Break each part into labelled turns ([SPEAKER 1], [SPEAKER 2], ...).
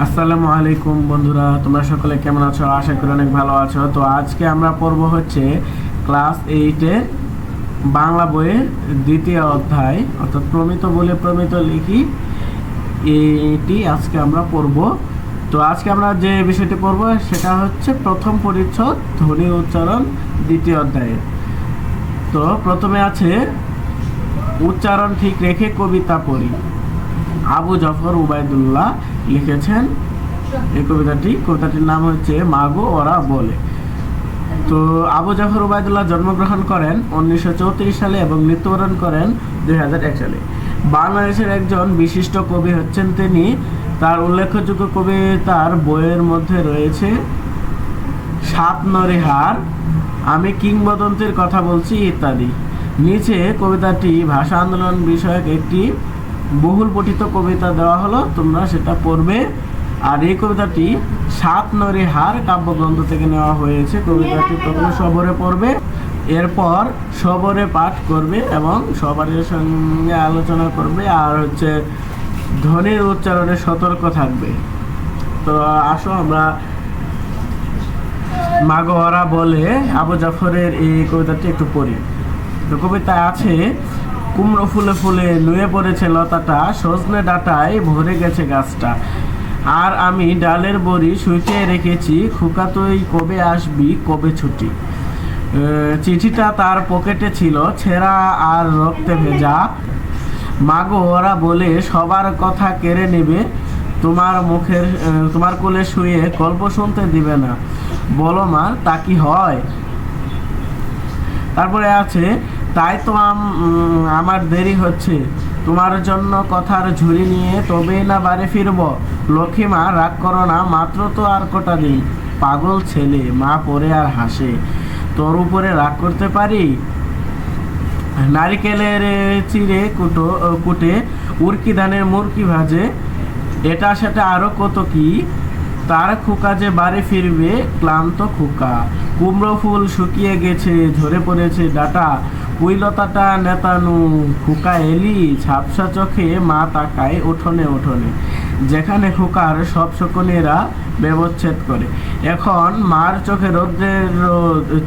[SPEAKER 1] আসসালামু আলাইকুম বন্ধুরা, তোমরা সকলে কেমন আছো? আশা করি অনেক ভালো আছো। তো আজকে আমরা পড়ব হচ্ছে ক্লাস 8-এ বাংলা বইয়ের দ্বিতীয় অধ্যায়, অর্থাৎ প্রমিত বলে প্রমিত লিখি, এটি আজকে আমরা পড়ব। তো আজকে আমরা যে বিষয়টি পড়ব সেটা হচ্ছে প্রথম পরিচ্ছদ ধ্বনি উচ্চারণ দ্বিতীয় অধ্যায়ে। তো প্রথমে আছে উচ্চারণ ঠিক রেখে কবিতা পড়ি। আবু জাফর উবাইদুল্লাহ লিখেছেন এই কবিতাটির নাম হচ্ছে মাগো ওরা বলে। তো আবু জাফর উবাইদুল্লাহ জন্মগ্রহণ করেন 1934 সালে এবং মৃত্যুবরণ করেন 2001 সালে। বাংলাদেশের একজন বিশিষ্ট কবি হচ্ছেন তিনি। তার উল্লেখযোগ্য কবিতার বইয়ের মধ্যে রয়েছে সাত নরিহার, আমি কিংবদন্তির কথা বলছি ইত্যাদি। নিচে কবিতাটি ভাষা আন্দোলন বিষয়ক একটি বহুল পঠিত কবিতা দেওয়া হলো, তোমরা সেটা পড়বে। আর এই কবিতাটি সাত নরিহার কাব্যগ্রন্থ থেকে নেওয়া হয়েছে। কবিতাটি প্রথমে সবরে পড়বে, এরপর সবরে পাঠ করবে এবং সবারের সঙ্গে আলোচনা করবে, আর হচ্ছে ধ্বনির উচ্চারণে সতর্ক থাকবে। তো আসো আমরা মাগো ওরা বলে আবু জাফরের এই কবিতাটি একটু পড়ি। তো কবিতায় আছে, কুমড়ো ফুলে ফুলে নুয়ে পড়েছে লতাটা, সজনে ডাঁটায় ভরে গেছে গাছটা, আর আমি ডালের বড়ি শুইতে রেখেছি, খোকা তুই কবে আসবি, কবে ছুটি। চিঠিটা তার পকেটে ছিল, ছেঁড়া আর রক্তে ভেজা। মাগো ওরা বলে সবার কথা কেড়ে নেবে, তোমার কোলে শুয়ে গল্প শুনতে দিবে না, বলো মা তা কি হয়। তারপরে আছে, তাই তো আমার দেরি হচ্ছে, তোমার জন্য কথার ঝুড়ি নিয়ে তবেই না বাড়ি ফিরব। লক্ষ্মীমা রাগ করো না, মাত্র তো আর কটা দিন, পাগল ছেলে, মা পড়ে আর হাসে, তোর উপরে রাগ করতে পারি। নারিকেলের চিড়ে কুটে উরকি ধানের মুরকি ভাজে, এটা সেটা আরো কত কি, তার খোকা যে বাড়ি ফিরবে ক্লান্ত খোকা। কুমড়ো ফুল শুকিয়ে গেছে, ঝরে পড়েছে ডাটা, পুইলতাটা নেতানু, খোকা এলি, ঝাপসা চোখে মা তাকায় উঠোনে উঠোনে, যেখানে খোকার সব শকুনেরা ব্যবচ্ছেদ করে। এখন মার চোখে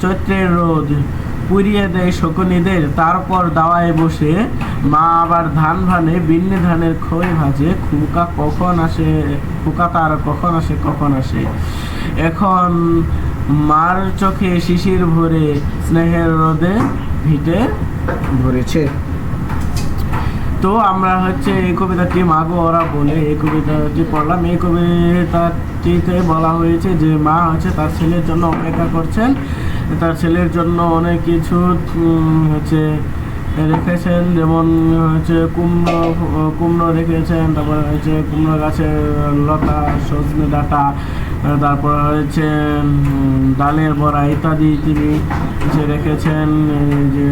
[SPEAKER 1] চৈত্রের রোদ পুড়িয়ে দেয় শকুনিদের, তারপর দাওয়ায় বসে মা আবার ধান ভানে, বিন্নি ধানের খই ভাজে, খোকা তার কখন আসে। এখন মার চোখে শিশির ভরে, স্নেহের রোদে ভিটে ভরেছে। তো আমরা হচ্ছে এই কবিতাটি মাগো ওরা বলে এই কবিতাটি পড়লাম। এই কবিতাটিতে বলা হয়েছে যে মা হচ্ছে তার ছেলের জন্য অপেক্ষা করছেন, তার ছেলের জন্য অনেক কিছু হচ্ছে রেখেছেন, যেমন হচ্ছে কুমড়ো রেখেছেন, তারপর হচ্ছে কুমড়ো গাছের লতা, সজনে ডাঁটা, তারপর হচ্ছে ডালের বড়া ইত্যাদি তিনি রেখেছেন। যে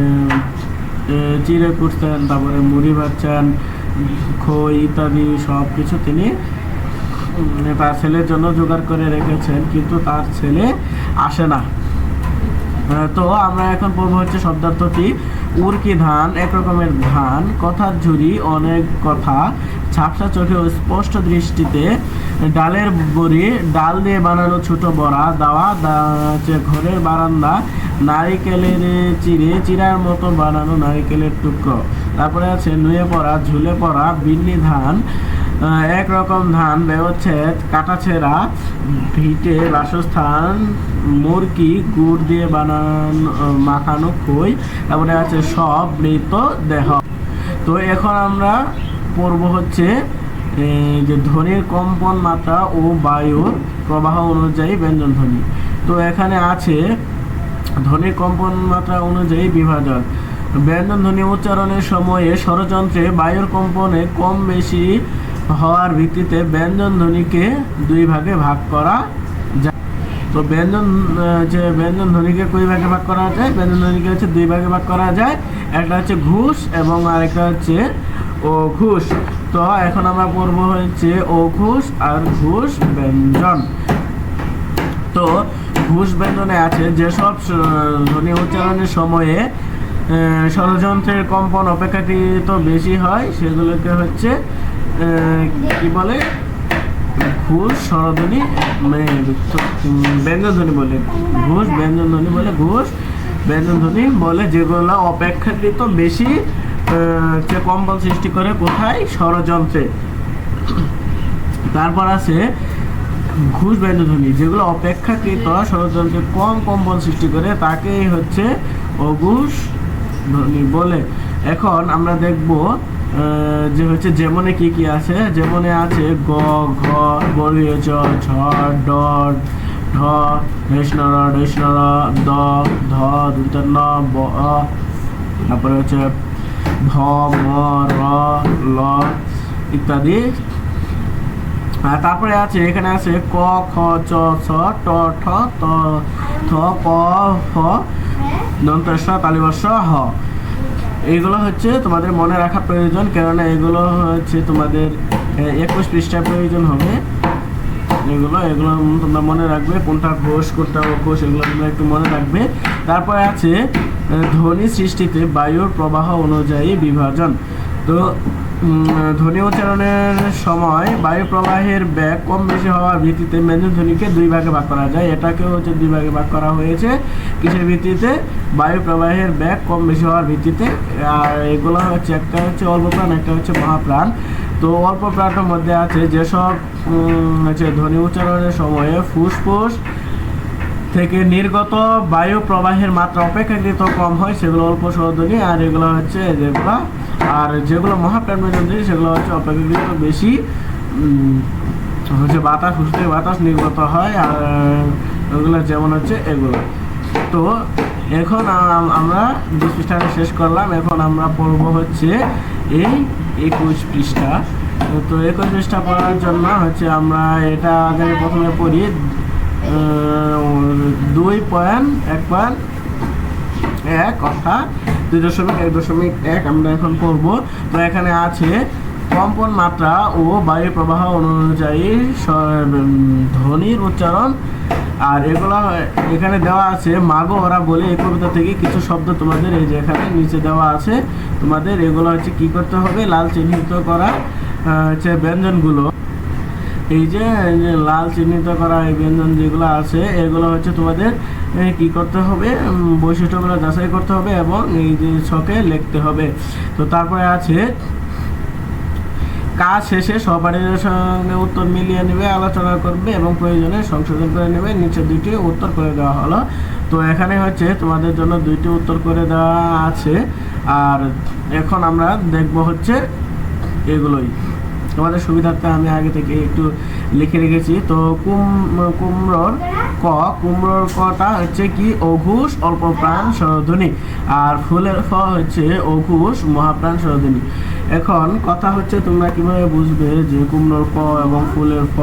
[SPEAKER 1] চিড়ে কুটছেন, তারপরে মুড়ি ভাজছেন, খই ইত্যাদি সব কিছু তিনি তার ছেলের জন্য জোগাড় করে রেখেছেন, কিন্তু তার ছেলে আসে না। তো আমরা এখন পড়বো হচ্ছে শব্দার্থটি। উরকি ধান এক রকমের ধান, কথার ঝুড়ি অনেক কথা, ঝাপসা চোখে স্পষ্ট দৃষ্টিতে, ডালের বড়ি ডাল দিয়ে বানানো ছোট বড়া, দাওয়া ঘরের বারান্দা, নারিকেলের চিড়ার মতো বানানো নারিকেলের টুকরো। তারপরে আছে নুয়ে পড়া, ঝুলে পড়া, বিন্নি ধান এক রকম ধান, ব্যবচ্ছেদ, কাটাছেঁড়া, ভিটে বাসস্থান, মুরকি গুড় দিয়ে মাখানো খই। তারপরে আছে সব মৃত দেহ। তো এখন আমরা পড়ব হচ্ছে যে ধ্বনির কম্পন মাত্রা ও বায়ুর প্রবাহ অনুযায়ী ব্যঞ্জন ধ্বনি। তো এখানে আছে ধ্বনির কম্পন মাত্রা অনুযায়ী বিভাজন। ব্যঞ্জন ধ্বনি উচ্চারণের সময়ে স্বরযন্ত্রে বায়ুর কম্পনে কম বেশি হওয়ার ভিত্তিতে ব্যঞ্জন ধ্বনিকে দুই ভাগে ভাগ করা যায়। তো ব্যঞ্জন ধ্বনিকে কই ভাগে ভাগ করা যায়? ব্যঞ্জন ধ্বনিকে হচ্ছে দুই ভাগে ভাগ করা যায়, একটা হচ্ছে ঘুষ এবং আরেকটা হচ্ছে অঘুষ। তো এখন আমরা পড়ব হচ্ছে অঘুষ আর ঘুষ ব্যঞ্জন। তো ঘুষ ব্যঞ্জনে আছে যেসব ধ্বনি উচ্চারণের সময়ে স্বরযন্ত্রের কম্পন অপেক্ষাকৃত বেশি হয়, সেগুলোকে হচ্ছে কি বলে? ঘুষ স্বরধ্বনি ব্যঞ্জনধ্বনি বলে, ঘুষ ব্যঞ্জনধ্বনি বলে, ঘুষ ব্যঞ্জনধ্বনি বলে, যেগুলো অপেক্ষাকৃত বেশি কম্পন সৃষ্টি করে কোথায়? স্বরযন্ত্রে। তারপর আছে ঘুষ ব্যঞ্জনধ্বনি, যেগুলো অপেক্ষাকৃত স্বরযন্ত্রে কম কম্পন সৃষ্টি করে তাকেই হচ্ছে অঘোষ ধ্বনি বলে। এখন আমরা দেখব যে হচ্ছে যেমনে কি কি আছে। যেমনে আছে গ, ঘ, বর্গীয় চ, ছ, ড, ঢ, ঢেষণর, ঢেষণর, দ, ধ, দন্ত্য ন, ব, তারপরে হচ্ছে ভ, ম, র, ল ইত্যাদি। আর তারপরে আছে এখানে আছে ক, খ, চ, ছ, ট, ঠ, ত, থ, প, ফ, দন্ত স, তালিবর্ষ, হ। এইগুলো হচ্ছে তোমাদের মনে রাখা প্রয়োজন, কেননা এগুলো হচ্ছে তোমাদের 21 পৃষ্ঠায় প্রয়োজন হবে। এগুলো তোমরা মনে রাখবে, কোনটা ঘোষ কোনটা অঘোষ, এগুলো তোমরা একটু মনে রাখবে। তারপরে আছে ধ্বনি সৃষ্টিতে বায়ুর প্রবাহ অনুযায়ী বিভাজন। তো ধ্বনি উচ্চারণের সময় বায়ু প্রবাহের বেগ কম বেশি হওয়ার ভিত্তিতে ব্যঞ্জনধ্বনিকে দুই ভাগে ভাগ করা যায়। এটাকেও হচ্ছে দুই ভাগে ভাগ করা হয়েছে, কিসের ভিত্তিতে? বায়ু প্রবাহের বেগ কম বেশি হওয়ার ভিত্তিতে। আর এগুলো হচ্ছে একটা হচ্ছে অল্প প্রাণ, একটা হচ্ছে মহাপ্রাণ। তো অল্প প্রাণের মধ্যে আছে যেসব হচ্ছে ধ্বনি উচ্চারণের সময়ে ফুসফুস থেকে নির্গত বায়ু প্রবাহের মাত্রা অপেক্ষাকৃত কম হয় সেগুলো অল্প স্বরধ্বনি। আর এগুলো হচ্ছে যেগুলো মহাপ্রাণ ব্যঞ্জনধ্বনি সেগুলো হচ্ছে অপেক্ষাকৃত বেশি হচ্ছে বাতাস, ফুস থেকে বাতাস নির্গত হয়। আর ওগুলো যেমন হচ্ছে এগুলো। তো এখন আমরা 20 পৃষ্ঠাটা শেষ করলাম। এখন আমরা পড়ব হচ্ছে এই 21 পৃষ্ঠা। তো 21 পৃষ্ঠা পড়ার জন্য হচ্ছে আমরা এটা আগে প্রথমে পড়ি 2.1.1 অর্থাৎ 2.1.1 আমরা এখন পড়ব। তো এখানে আছে কম্পন মাত্রা ও বায়ু প্রবাহ অনুযায়ী ধ্বনির উচ্চারণ। আর এগুলো এখানে দেওয়া আছে মাগো ওরা বলে এই কবিতা থেকে কিছু শব্দ তোমাদের এই যে এখানে নিচে দেওয়া আছে। তোমাদের এগুলো হচ্ছে কি করতে হবে? লাল চিহ্নিত করা হচ্ছে ব্যঞ্জনগুলো, এই যে লাল চিহ্নিত করা এই ব্যঞ্জন যেগুলো আছে এগুলো হচ্ছে তোমাদের কি করতে হবে? বৈশিষ্ট্যগুলো যাচাই করতে হবে এবং এই যে ছকে লিখতে হবে। তো তারপরে আছে কাজ শেষে সহপাঠীদের সঙ্গে উত্তর মিলিয়ে নেবে, আলোচনা করবে এবং প্রয়োজনে সংশোধন করে নেবে। নিচে 2টি উত্তর করে দেওয়া হলো। তো এখানে হচ্ছে তোমাদের জন্য 2টি উত্তর করে দেওয়া আছে। আর এখন আমরা দেখব হচ্ছে এগুলোই, তোমাদের সুবিধার্থে আমি আগে থেকে একটু লিখে রেখেছি। তো কুমড়োর কটা হচ্ছে কি? অঘোষ অল্প প্রাণ স্বরধ্বনি। আর ফুলের ফ হচ্ছে অঘোষ মহাপ্রাণ স্বরধ্বনি। এখন কথা হচ্ছে তোমরা কিভাবে বুঝবে যে কুমড়োর ক এবং ফুলের ফ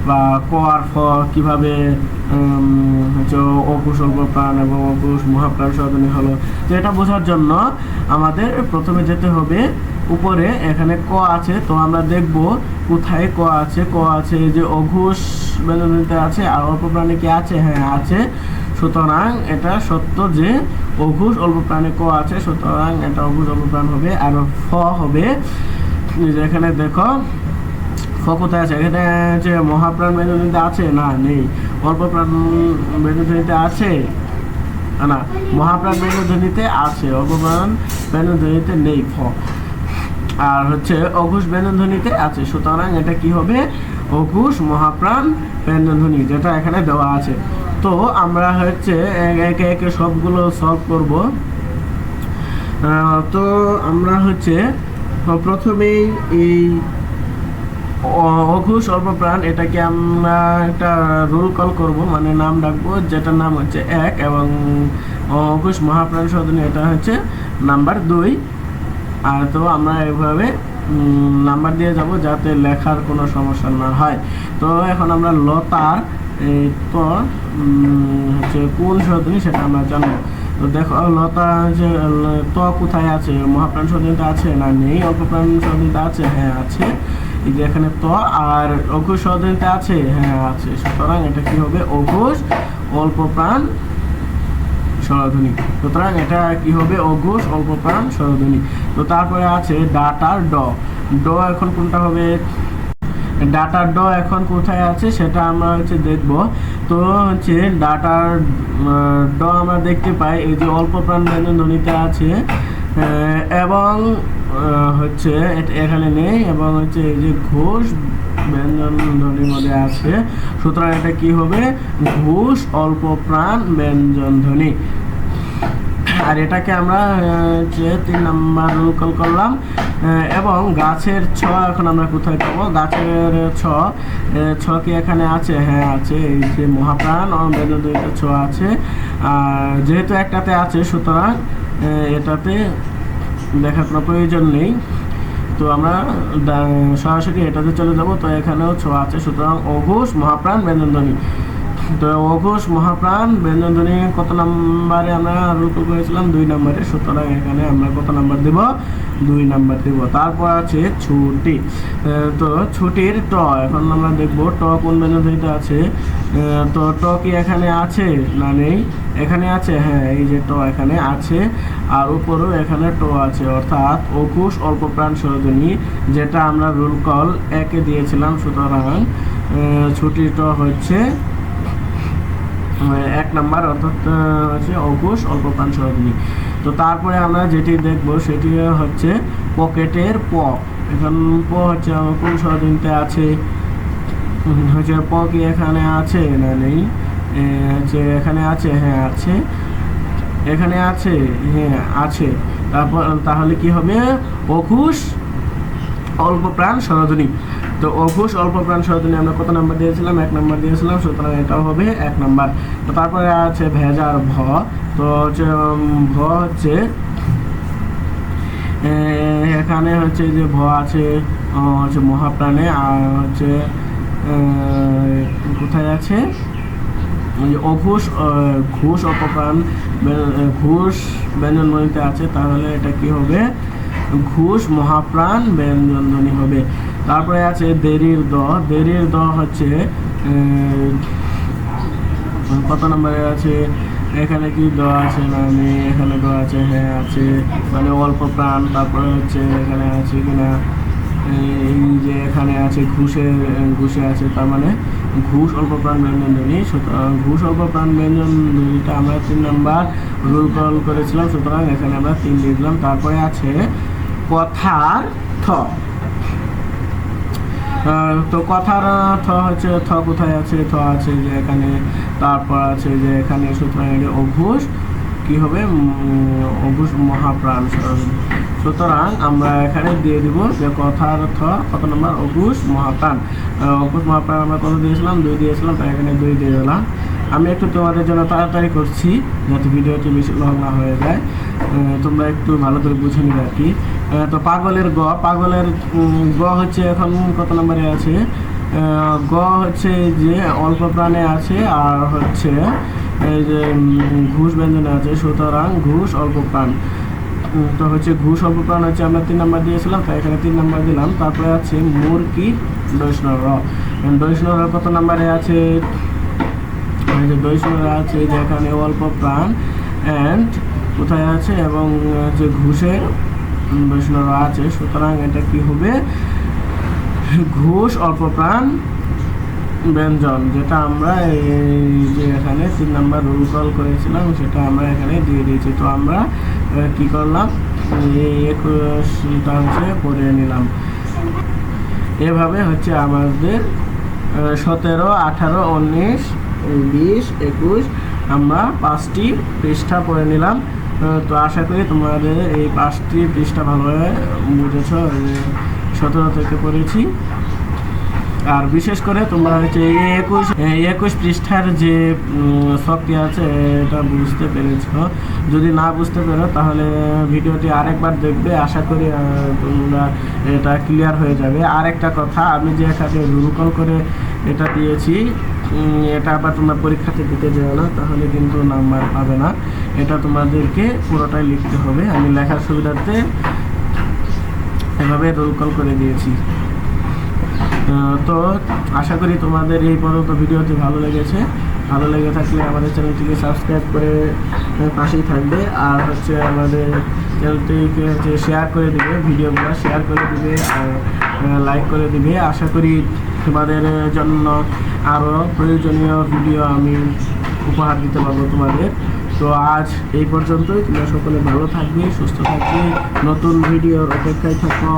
[SPEAKER 1] বা ক আর ফ কিভাবে হচ্ছে অঘোষ অল্প প্রাণ এবং অঘোষ মহাপ্রাণ স্বরধ্বনি হলো। তো এটা বোঝার জন্য আমাদের প্রথমে যেতে হবে উপরে, এখানে ক আছে। তো আমরা দেখব কোথায় ক আছে। ক আছে যে অঘোষ ব্যঞ্জনধ্বনিতে আছে। আর অল্প প্রাণে কি আছে? হ্যাঁ আছে। সুতরাং এটা সত্য যে অঘোষ অল্প প্রাণে ক আছে, সুতরাং এটা অঘোষ অল্প প্রাণ হবে। আর ফ হবে এখানে দেখো ফ কোথায় আছে? এখানে যে মহাপ্রাণ ব্যঞ্জনধ্বনিতে আছে না, নেই। অল্প প্রাণ ব্যঞ্জনধ্বনিতে আছে না, মহাপ্রাণ ব্যঞ্জনধ্বনিতে আছে, অল্প প্রাণ ব্যঞ্জনধ্বনিতে নেই ফ। আর হচ্ছে অঘোষ ব্যঞ্জনধ্বনিতে আছে, সুতরাং এটা কি হবে? অঘোষ মহাপ্রাণ ব্যঞ্জনধ্বনি, যেটা এখানে দেওয়া আছে। তো আমরা হচ্ছে একে একে সবগুলো সলভ করব। তো আমরা হচ্ছে প্রথমেই এই অঘোষ অল্প প্রাণ এটাকে আমরা একটা রোল কল করব, মানে নাম ডাকবো, যেটার নাম হচ্ছে 1 এবং অঘোষ মহাপ্রাণ স্বরধ্বনি এটা হচ্ছে নাম্বার 2। আর তো আমরা এভাবে নাম্বার দিয়ে যাব যাতে লেখার কোনো সমস্যা না হয়। তো এখন আমরা লতার তো হচ্ছে কোন স্বরধ্বনি সেটা আমরা জানবো। তো দেখো লতা যে ত কোথায় আছে? মহাপ্রাণ স্বরধ্বনিতে আছে না, নেই? অল্প প্রাণ স্বরধ্বনিতে আছে, হ্যাঁ আছে। এই যে এখানে ত। আর অঘোষ স্বরধ্বনিতে আছে, হ্যাঁ আছে। সুতরাং এটা কি হবে? অঘোষ অল্প প্রাণ স্বরধ্বনি। সুতরাং এটা কি হবে? অঘোষ অল্প প্রাণ স্বরধ্বনি। তো তারপরে আছে ডাটার ড। ড এখন কোনটা হবে? ডাটার ড এখন কোথায় আছে সেটা আমরা হচ্ছে দেখব। তো হচ্ছে ডাটার ড আমরা দেখতে পাই এই যে অল্প প্রাণ ব্যঞ্জন ধ্বনিতে আছে, এবং হচ্ছে এখানে নেই, এবং হচ্ছে এই যে ঘোষ ব্যঞ্জন ধ্বনির মধ্যে আছে। সুতরাং এটা কি হবে? ঘোষ অল্প প্রাণ ব্যঞ্জন ধ্বনি। আর এটাকে আমরা যে 3 নাম্বার রুল করলাম। এবং গাছের ছ এখন আমরা কোথায় পাবো? গাছের ছ কি এখানে আছে? হ্যাঁ আছে, এই যে মহাপ্রাণ ও ব্যঞ্জন ধ্বনিতে ছ আছে। আর যেহেতু একটাতে আছে সুতরাং এটাতে দেখার কোনো প্রয়োজন নেই, তো আমরা সরাসরি এটাতে চলে যাব। তো এখানেও ছ আছে, সুতরাং অঘোষ মহাপ্রাণ ব্যঞ্জন ধ্বনি। তো অঘোষ মহাপ্রাণ ব্যঞ্জন ধ্বনি কত নাম্বারে আমরা রুল করেছিলাম? 2 নম্বরে। সুতরাং এখানে আমরা কত নাম্বার দেব? 2 নাম্বার দেব। তারপর আছে ছুটি। তো ছুটির ট এখন আমরা দেখব ট কোন ব্যঞ্জন ধ্বনিতে আছে। তো ট কি এখানে আছে না নেই? এখানে আছে, হ্যাঁ এই যে ট এখানে আছে, আর উপরেও এখানে ট আছে, অর্থাৎ অঘোষ অল্প প্রাণ স্বরধ্বনি, যেটা আমরা রুল কল 1-এ দিয়েছিলাম। সুতরাং ছুটির ট হচ্ছে 1 নাম্বার, অর্থাৎ হচ্ছে অঘোষ অল্প প্রাণ স্বরধ্বনি। তো তারপরে আমরা যেটি দেখব সেটি হচ্ছে পকেটের প। এখন প হচ্ছে কোন স্বরধ্বনিতে আছে? হচ্ছে প কি এখানে আছে না নেই? হচ্ছে এখানে আছে, হ্যাঁ আছে, এখানে আছে, হ্যাঁ আছে। তারপর তাহলে কি হবে? অঘোষ অল্প প্রাণ স্বরধ্বনি। তো অঘোষ অল্প প্রাণ স্বরধ্বনি আমরা কত নাম্বার দিয়েছিলাম? 1 নাম্বার দিয়েছিলাম, সুতরাং এটাও হবে 1 নাম্বার। তো তারপরে আছে ভেজার ভ। তো হচ্ছে ভ হচ্ছে এখানে হচ্ছে যে ভ আছে হচ্ছে মহাপ্রাণে, আর হচ্ছে কোথায় আছে? অঘোষ ঘোষ অপপ্রাণ ঘোষ ব্যঞ্জন ধ্বনিতে আছে, তাহলে এটা কি হবে? ঘোষ মহাপ্রাণ ব্যঞ্জন ধ্বনি হবে। তারপরে আছে দেরির দ। দেরির দ হচ্ছে কত নম্বরে আছে? এখানে কি দ আছে না নেই? এখানে দ আছে, হ্যাঁ আছে, মানে অল্প প্রাণ। তারপরে হচ্ছে এখানে আছে কিনা, এই যে এখানে আছে ঘুষে আছে, তার মানে ঘোষ অল্প প্রাণ ব্যঞ্জন ধ্বনি। সুতরাং ঘোষ অল্প প্রাণ ব্যঞ্জন ধ্বনিটা আমরা 3 নাম্বার রুল কল করেছিলাম, সুতরাং এখানে আমরা 3 দিয়ে দিলাম। তারপরে আছে কথার থ। তো কথার থ হচ্ছে, থ কোথায় আছে? থ আছে যে এখানে, তারপর আছে যে এখানে, সুতরাং এটা অঘোষ কি হবে? অঘোষ মহাপ্রাণ স্বরধ্বনি। সুতরাং আমরা এখানে দিয়ে দিব যে কথার থ কত নম্বর? অঘোষ মহাপ্রাণ। অঘোষ মহাপ্রাণ আমরা কত দিয়েছিলাম? 2 দিয়েছিলাম, তাই এখানে 2 দিয়ে দিলাম। আমি একটু তোমাদের জন্য তাড়াতাড়ি করছি যাতে ভিডিওটি বেশি লং না হয়ে যায়, তোমরা একটু ভালো করে বুঝে নিবে আর কি। তো পাগলের গ। পাগলের গ হচ্ছে এখন কত নম্বরে আছে? গ হচ্ছে যে অল্প প্রাণে আছে, আর হচ্ছে এই যে ঘোষ ব্যঞ্জনে আছে, সুতরাং ঘোষ অল্প প্রাণ। তো হচ্ছে ঘোষ অল্প প্রাণ হচ্ছে আমরা 3 নাম্বার দিয়েছিলাম, তাই এখানে 3 নাম্বার দিলাম। তারপরে আছে মুরকি বৈষ্ণব র। বৈষ্ণব র কত নাম্বারে আছে? যে বৈষ্ণব আছে যে এখানে অল্প প্রাণ অ্যান্ড কোথায় আছে, এবং যে ঘোষের বৈষ্ণব আছে, সুতরাং এটা কি হবে? ঘোষ অল্প প্রাণ ব্যঞ্জন, যেটা আমরা এই যে এখানে 3 নাম্বার রুল কল করেছিলাম সেটা আমরা এখানে দিয়ে দিয়েছি। তো আমরা কি করলাম? এই 21টা হচ্ছে পড়ে নিলাম। এভাবে হচ্ছে আমাদের 17, 18, 19, 20, 21 আমরা 5টি পৃষ্ঠা পড়ে নিলাম। তো আশা করি তোমাদের এই 5টি পৃষ্ঠা ভালোভাবে বুঝেছ। 17 থেকে পড়েছি। আর বিশেষ করে তোমরা হচ্ছে এই 21 পৃষ্ঠার যে শক্তি আছে এটা বুঝতে পেরেছ। যদি না বুঝতে পারো তাহলে ভিডিওটি আরেকবার দেখবে, আশা করি তোমরা এটা ক্লিয়ার হয়ে যাবে। আর একটা কথা, আমি যে এখানে রুল কল করে এটা দিয়েছি, এটা আবার তোমরা পরীক্ষাতে দিতে যাও না, তাহলে কিন্তু নাম্বার পাবে না। এটা তোমাদেরকে পুরোটাই লিখতে হবে। আমি লেখার সুবিধার্থে এভাবে রোল কল করে দিয়েছি। তো আশা করি তোমাদের এই পর্যন্ত ভিডিওটি ভালো লেগেছে। ভালো লেগে থাকলে আমাদের চ্যানেলটিকে সাবস্ক্রাইব করে পাশেই থাকবে। আর হচ্ছে আমাদের চ্যানেলটিকে হচ্ছে শেয়ার করে দিবে, ভিডিওগুলো শেয়ার করে দিবে আর লাইক করে দিবে। আশা করি তোমাদের জন্য আরও প্রয়োজনীয় ভিডিও আমি উপহার দিতে পারবো তোমাদের। তো আজ এই পর্যন্তই। তোমরা সকলে ভালো থাকবে, সুস্থ থাকবে, নতুন ভিডিওর অপেক্ষায় থাকো।